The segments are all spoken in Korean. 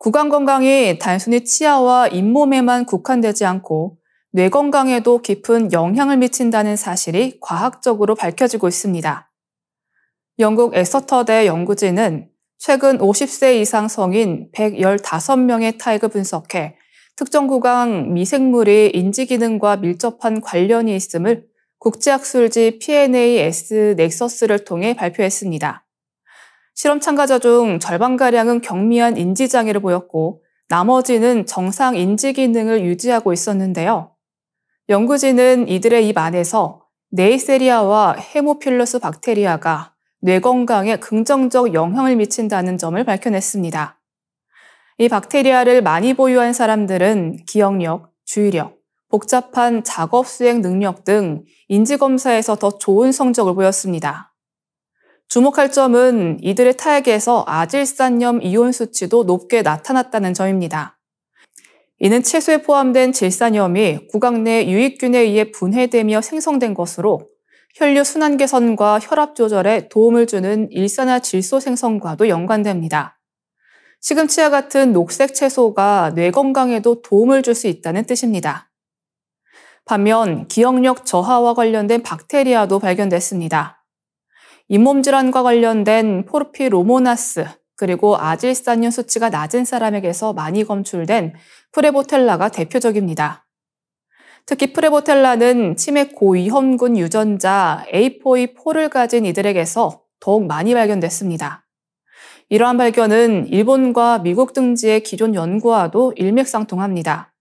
구강 건강이 단순히 치아와 잇몸에만 국한되지 않고 뇌 건강에도 깊은 영향을 미친다는 사실이 과학적으로 밝혀지고 있습니다. 영국 엑서터대 연구진은 최근 50세 이상 성인 115명의 타액을 분석해 특정 구강 미생물이 인지 기능과 밀접한 관련이 있음을 국제학술지 PNAS 넥서스를 통해 발표했습니다. 실험 참가자 중 절반가량은 경미한 인지장애를 보였고 나머지는 정상 인지 기능을 유지하고 있었는데요. 연구진은 이들의 입 안에서 네이세리아와 헤모필러스 박테리아가 뇌 건강에 긍정적 영향을 미친다는 점을 밝혀냈습니다. 이 박테리아를 많이 보유한 사람들은 기억력, 주의력, 복잡한 작업 수행 능력 등 인지검사에서 더 좋은 성적을 보였습니다. 주목할 점은 이들의 타액에서 아질산염 이온 수치도 높게 나타났다는 점입니다. 이는 채소에 포함된 질산염이 구강 내 유익균에 의해 분해되며 생성된 것으로 혈류 순환 개선과 혈압 조절에 도움을 주는 일산화질소 생성과도 연관됩니다. 시금치와 같은 녹색 채소가 뇌 건강에도 도움을 줄 수 있다는 뜻입니다. 반면 기억력 저하와 관련된 박테리아도 발견됐습니다. 잇몸 질환과 관련된 포르피로모나스 그리고 아질산염 수치가 낮은 사람에게서 많이 검출된 프레보텔라가 대표적입니다. 특히 프레보텔라는 치매 고위험군 유전자 APOE4를 가진 이들에게서 더욱 많이 발견됐습니다. 이러한 발견은 일본과 미국 등지의 기존 연구와도 일맥상통합니다.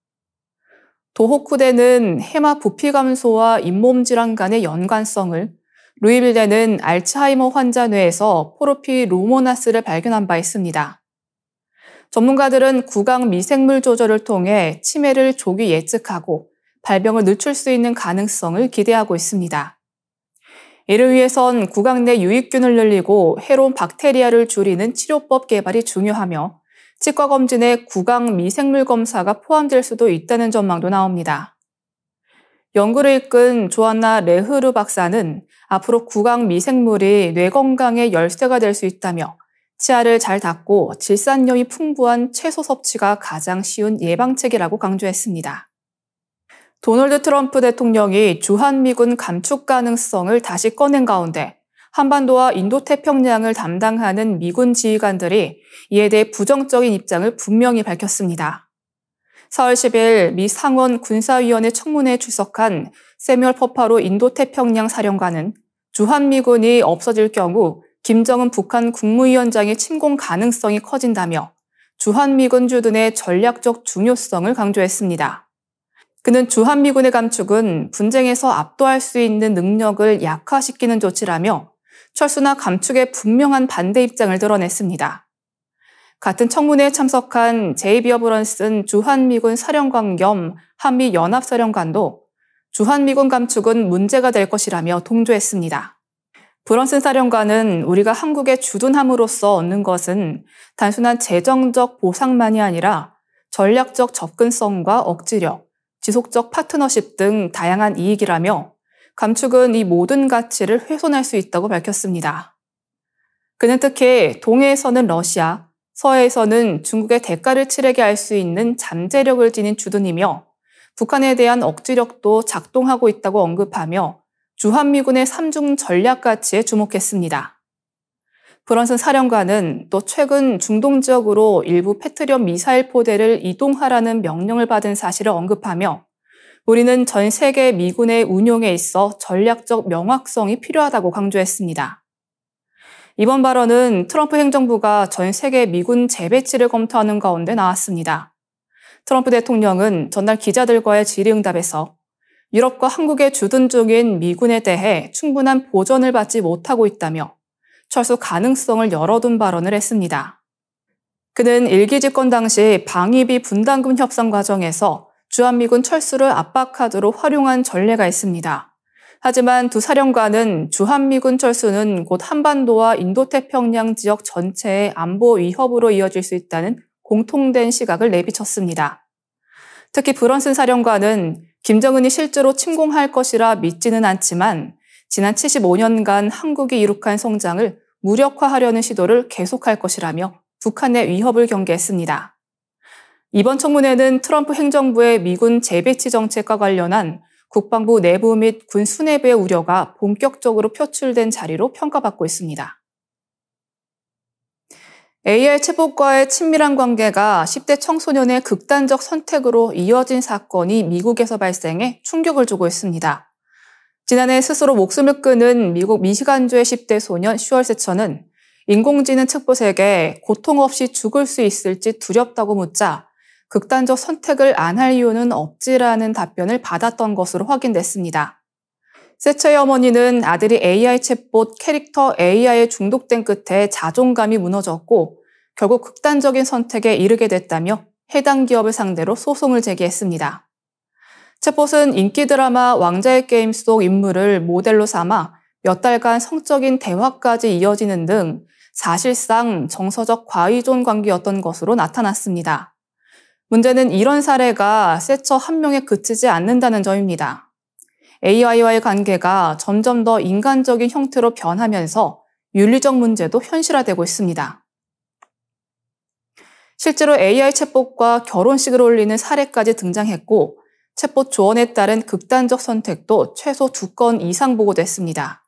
도호쿠대는 해마 부피 감소와 잇몸 질환 간의 연관성을, 루이빌대는 알츠하이머 환자 뇌에서 포르피로모나스를 발견한 바 있습니다. 전문가들은 구강 미생물 조절을 통해 치매를 조기 예측하고 발병을 늦출 수 있는 가능성을 기대하고 있습니다. 이를 위해선 구강 내 유익균을 늘리고 해로운 박테리아를 줄이는 치료법 개발이 중요하며 치과 검진에 구강 미생물 검사가 포함될 수도 있다는 전망도 나옵니다. 연구를 이끈 조안나 레흐르 박사는 앞으로 구강 미생물이 뇌 건강의 열쇠가 될 수 있다며 치아를 잘 닦고 질산염이 풍부한 채소 섭취가 가장 쉬운 예방책이라고 강조했습니다. 도널드 트럼프 대통령이 주한미군 감축 가능성을 다시 꺼낸 가운데 한반도와 인도태평양을 담당하는 미군 지휘관들이 이에 대해 부정적인 입장을 분명히 밝혔습니다. 4월 10일 미 상원 군사위원회 청문회에 출석한 세뮤얼 퍼파로 인도태평양 사령관은 주한미군이 없어질 경우 김정은 북한 국무위원장의 침공 가능성이 커진다며 주한미군 주둔의 전략적 중요성을 강조했습니다. 그는 주한미군의 감축은 분쟁에서 압도할 수 있는 능력을 약화시키는 조치라며 철수나 감축에 분명한 반대 입장을 드러냈습니다. 같은 청문회에 참석한 제이비 어브런슨 주한미군 사령관 겸 한미연합사령관도 주한미군 감축은 문제가 될 것이라며 동조했습니다. 브런슨 사령관은 우리가 한국에 주둔함으로써 얻는 것은 단순한 재정적 보상만이 아니라 전략적 접근성과 억지력, 지속적 파트너십 등 다양한 이익이라며 감축은 이 모든 가치를 훼손할 수 있다고 밝혔습니다. 그는 특히 동해에서는 러시아, 서해에서는 중국의 대가를 치르게 할 수 있는 잠재력을 지닌 주둔이며 북한에 대한 억지력도 작동하고 있다고 언급하며 주한미군의 3중 전략 가치에 주목했습니다. 브런슨 사령관은 또 최근 중동 지역으로 일부 패트리엇 미사일 포대를 이동하라는 명령을 받은 사실을 언급하며 우리는 전 세계 미군의 운용에 있어 전략적 명확성이 필요하다고 강조했습니다. 이번 발언은 트럼프 행정부가 전 세계 미군 재배치를 검토하는 가운데 나왔습니다. 트럼프 대통령은 전날 기자들과의 질의응답에서 유럽과 한국에 주둔 중인 미군에 대해 충분한 보전을 받지 못하고 있다며 철수 가능성을 열어둔 발언을 했습니다. 그는 일기 집권 당시 방위비 분담금 협상 과정에서 주한미군 철수를 압박하도록 활용한 전례가 있습니다. 하지만 두 사령관은 주한미군 철수는 곧 한반도와 인도태평양 지역 전체의 안보 위협으로 이어질 수 있다는 공통된 시각을 내비쳤습니다. 특히 브런슨 사령관은 김정은이 실제로 침공할 것이라 믿지는 않지만 지난 75년간 한국이 이룩한 성장을 무력화하려는 시도를 계속할 것이라며 북한의 위협을 경계했습니다. 이번 청문회는 트럼프 행정부의 미군 재배치 정책과 관련한 국방부 내부 및 군 수뇌부의 우려가 본격적으로 표출된 자리로 평가받고 있습니다. AI 챗봇과의 친밀한 관계가 10대 청소년의 극단적 선택으로 이어진 사건이 미국에서 발생해 충격을 주고 있습니다. 지난해 스스로 목숨을 끊은 미국 미시간주의 10대 소년 슈얼세처는 인공지능 챗봇에게 고통 없이 죽을 수 있을지 두렵다고 묻자 극단적 선택을 안 할 이유는 없지라는 답변을 받았던 것으로 확인됐습니다. 세처의 어머니는 아들이 AI 챗봇 캐릭터 AI에 중독된 끝에 자존감이 무너졌고 결국 극단적인 선택에 이르게 됐다며 해당 기업을 상대로 소송을 제기했습니다. 챗봇은 인기 드라마 왕자의 게임 속 인물을 모델로 삼아 몇 달간 성적인 대화까지 이어지는 등 사실상 정서적 과의존 관계였던 것으로 나타났습니다. 문제는 이런 사례가 세처 한 명에 그치지 않는다는 점입니다. AI와의 관계가 점점 더 인간적인 형태로 변하면서 윤리적 문제도 현실화되고 있습니다. 실제로 AI 챗봇과 결혼식을 올리는 사례까지 등장했고 챗봇 조언에 따른 극단적 선택도 최소 2건 이상 보고됐습니다.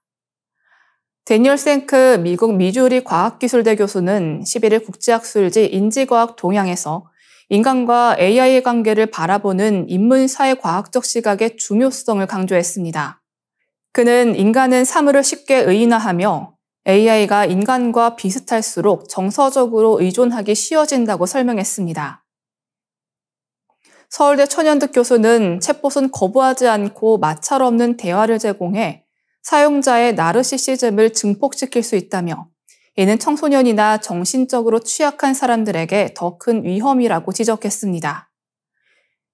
데니얼 생크 미국 미주리 과학기술대 교수는 11일 국제학술지 인지과학 동향에서 인간과 AI의 관계를 바라보는 인문사회과학적 시각의 중요성을 강조했습니다. 그는 인간은 사물을 쉽게 의인화하며 AI가 인간과 비슷할수록 정서적으로 의존하기 쉬워진다고 설명했습니다. 서울대 천연득 교수는 챗봇은 거부하지 않고 마찰 없는 대화를 제공해 사용자의 나르시시즘을 증폭시킬 수 있다며 이는 청소년이나 정신적으로 취약한 사람들에게 더 큰 위험이라고 지적했습니다.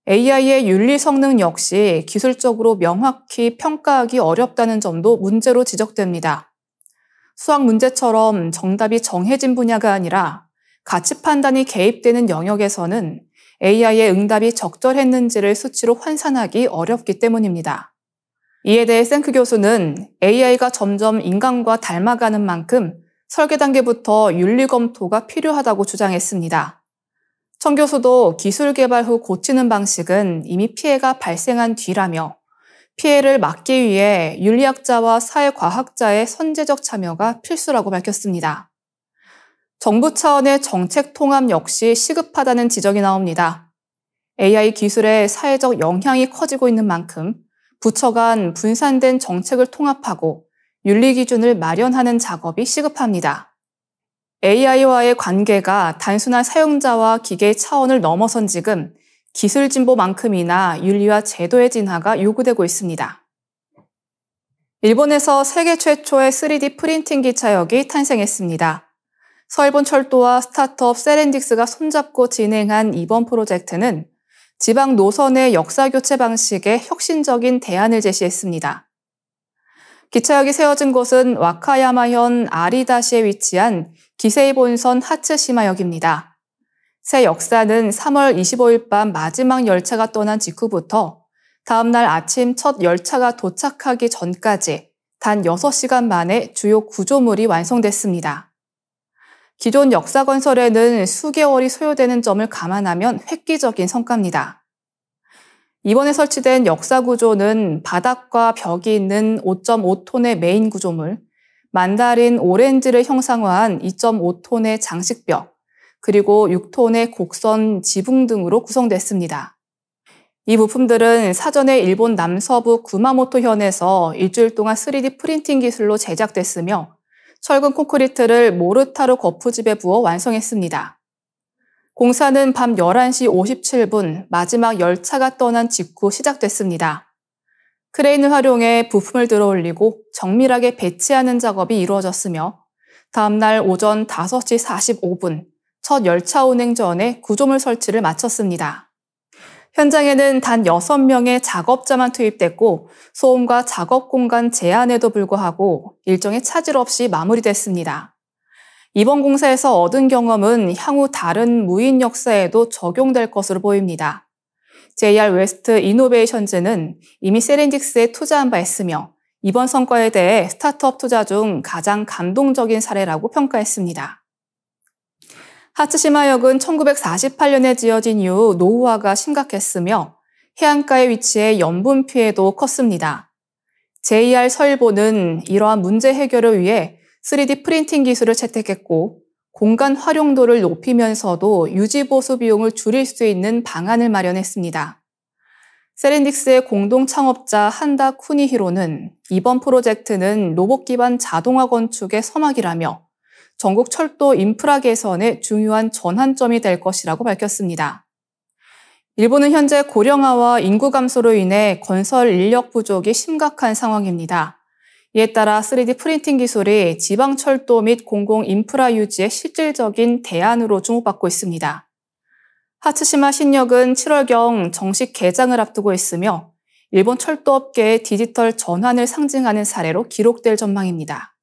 AI의 윤리 성능 역시 기술적으로 명확히 평가하기 어렵다는 점도 문제로 지적됩니다. 수학 문제처럼 정답이 정해진 분야가 아니라 가치 판단이 개입되는 영역에서는 AI의 응답이 적절했는지를 수치로 환산하기 어렵기 때문입니다. 이에 대해 생크 교수는 AI가 점점 인간과 닮아가는 만큼 설계 단계부터 윤리 검토가 필요하다고 주장했습니다. 청 교수도 기술 개발 후 고치는 방식은 이미 피해가 발생한 뒤라며 피해를 막기 위해 윤리학자와 사회과학자의 선제적 참여가 필수라고 밝혔습니다. 정부 차원의 정책 통합 역시 시급하다는 지적이 나옵니다. AI 기술의 사회적 영향이 커지고 있는 만큼 부처 간 분산된 정책을 통합하고 윤리 기준을 마련하는 작업이 시급합니다. AI와의 관계가 단순한 사용자와 기계의 차원을 넘어선 지금 기술 진보만큼이나 윤리와 제도의 진화가 요구되고 있습니다. 일본에서 세계 최초의 3D 프린팅 기차역이 탄생했습니다. 서일본 철도와 스타트업 세렌딕스가 손잡고 진행한 이번 프로젝트는 지방 노선의 역사 교체 방식에 혁신적인 대안을 제시했습니다. 기차역이 세워진 곳은 와카야마현 아리다시에 위치한 기세이 본선 하츠시마역입니다. 새 역사는 3월 25일 밤 마지막 열차가 떠난 직후부터 다음 날 아침 첫 열차가 도착하기 전까지 단 6시간 만에 주요 구조물이 완성됐습니다. 기존 역사 건설에는 수개월이 소요되는 점을 감안하면 획기적인 성과입니다. 이번에 설치된 역사 구조는 바닥과 벽이 있는 5.5톤의 메인 구조물, 만다린 오렌지를 형상화한 2.5톤의 장식벽, 그리고 6톤의 곡선 지붕 등으로 구성됐습니다. 이 부품들은 사전에 일본 남서부 구마모토현에서 일주일 동안 3D 프린팅 기술로 제작됐으며 철근 콘크리트를 모르타르 거푸집에 부어 완성했습니다. 공사는 밤 11시 57분 마지막 열차가 떠난 직후 시작됐습니다. 크레인을 활용해 부품을 들어올리고 정밀하게 배치하는 작업이 이루어졌으며 다음 날 오전 5시 45분 첫 열차 운행 전에 구조물 설치를 마쳤습니다. 현장에는 단 6명의 작업자만 투입됐고 소음과 작업 공간 제한에도 불구하고 일정의 차질 없이 마무리됐습니다. 이번 공사에서 얻은 경험은 향후 다른 무인 역사에도 적용될 것으로 보입니다. JR 웨스트 이노베이션즈는 이미 세렌딕스에 투자한 바 있으며 이번 성과에 대해 스타트업 투자 중 가장 감동적인 사례라고 평가했습니다. 하츠시마역은 1948년에 지어진 이후 노후화가 심각했으며 해안가에 위치해 염분 피해도 컸습니다. JR 서일본은 이러한 문제 해결을 위해 3D 프린팅 기술을 채택했고 공간 활용도를 높이면서도 유지 보수 비용을 줄일 수 있는 방안을 마련했습니다. 세렌딕스의 공동 창업자 한다 쿠니히로는 이번 프로젝트는 로봇 기반 자동화 건축의 서막이라며 전국 철도 인프라 개선의 중요한 전환점이 될 것이라고 밝혔습니다. 일본은 현재 고령화와 인구 감소로 인해 건설 인력 부족이 심각한 상황입니다. 이에 따라 3D 프린팅 기술이 지방 철도 및 공공 인프라 유지의 실질적인 대안으로 주목받고 있습니다. 하츠시마 신역은 7월경 정식 개장을 앞두고 있으며 일본 철도업계의 디지털 전환을 상징하는 사례로 기록될 전망입니다.